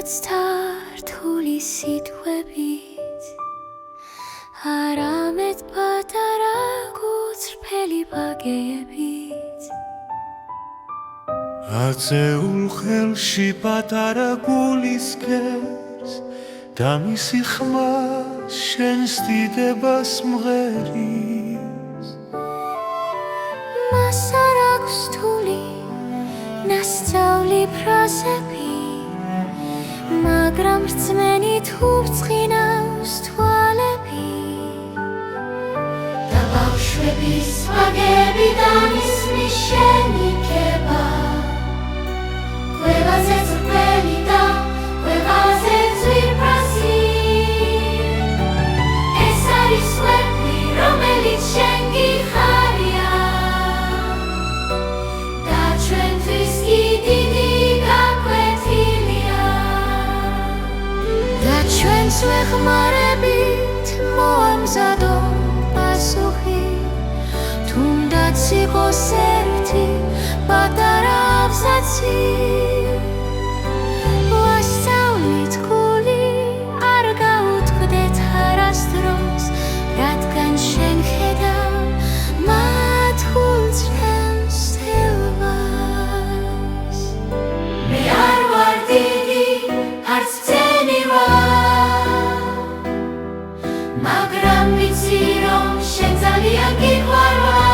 თართული სიტყვებით არამედ პატარა გულწრფელი ბაგეებით აწეულ ხელში პატარა გულის კერს და მისი ხმა შენს დიდებას მღერის მას არ აქვს რთული ნასწავლი ფრაზები მაგრამ რწმენით უბწყინავს თვალები და ბავშვების ბაგებიდან ისმის შენიკება ყველაზე წვრილი და ყველაზე ძვირფასი ეს არის ვერტი რომელიც შენ გიხარია და ჩვენთვის კი დიდი გაკვეთილია და ჩვენს ვეხმარებით მოამზადო პასუხი თუნდაც იყოს ერთი პატარა აბზაცი ვასწავლით გული არ გაუთქვდეთ არასდროს რადგან შენ ხედავ მათ გულწრფელ სტელვას მე არ ვარ დიდი არც ძენი ვარ მაგრამ ვიცი რომ შენ ძალიან გიყვარვარ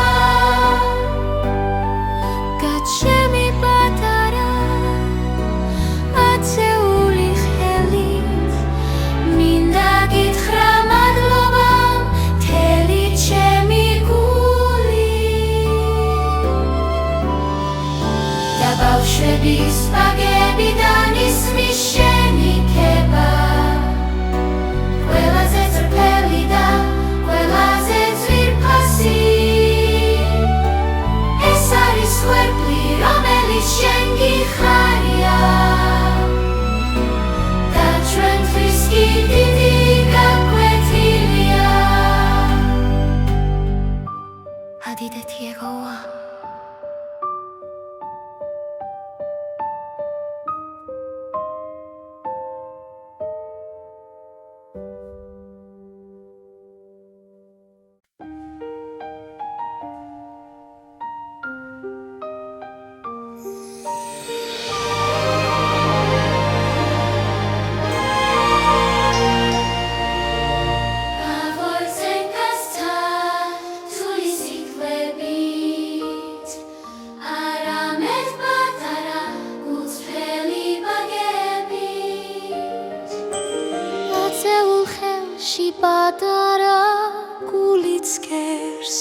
გაჩემი პატარა აწეული ხელით მინდა გითხრა მადლობა მთელი ჩემი გულით და ბავშვების ბაგებიდან ისმის შენიკება ყველაზე წვრილი და ყველაზე ძვირფასი ეს არის ვერტი რომელიც შენ გიხარია და ჩვენთვის კი დიდი გაკვეთილია ადიდეთი ეგოა პატარა გულიც კერს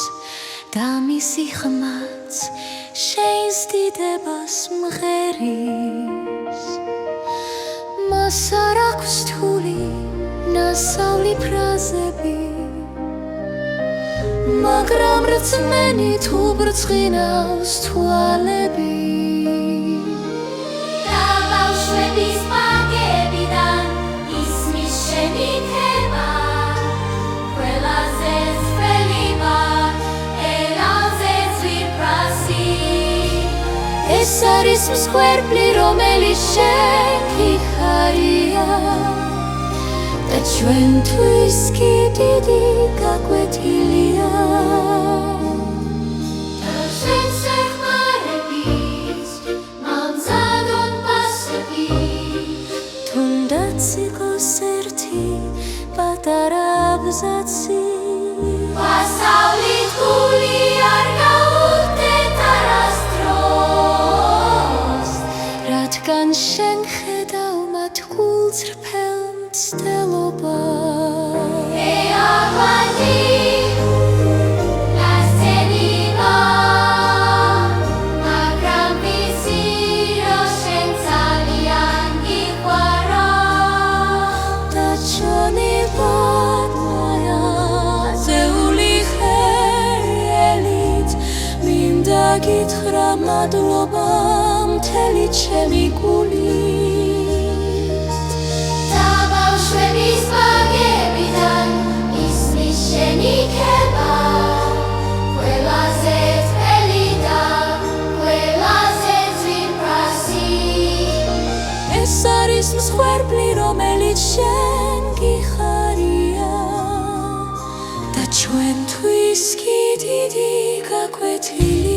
და მისი ხმაც შენს დიდებას მღერის მას არ აქვს რთული ნასწავლი ფრაზები მაგრამ რწმენით უბწყინავს თვალები და ბავშვების ბაგებიდან ისმის შენიკება ეს არის მსხვერპლი რომელიც შენ გიხარია და ჩვენთვის კი დიდი გაკვეთილია და შენს ვეხმარებით მომზადონ პასუხი თუნდაც იყოს ერთი პატარა აბზაცი ვასწავლით გული არ გაუხდეთ არასდროს რადგან შენ ხედავ მათ გულწრფელ მცდელობას მე არ ვარ მაგრამ ვიცი რომ შენ ძალიან გიყვარვარ და ჩვენი პატარა აწეული ხელით მინდა გითხრა მადლობა მთელი ჩემი გულით და ბავშვების ბაგებიდან ისმის შენიკება ყველაზე წვრილი და ყველაზე ძვირფასი ეს არის მსხვერპლი რომელიც შენ გიხარია და ჩვენთვის კი დიდი გაკვეთილი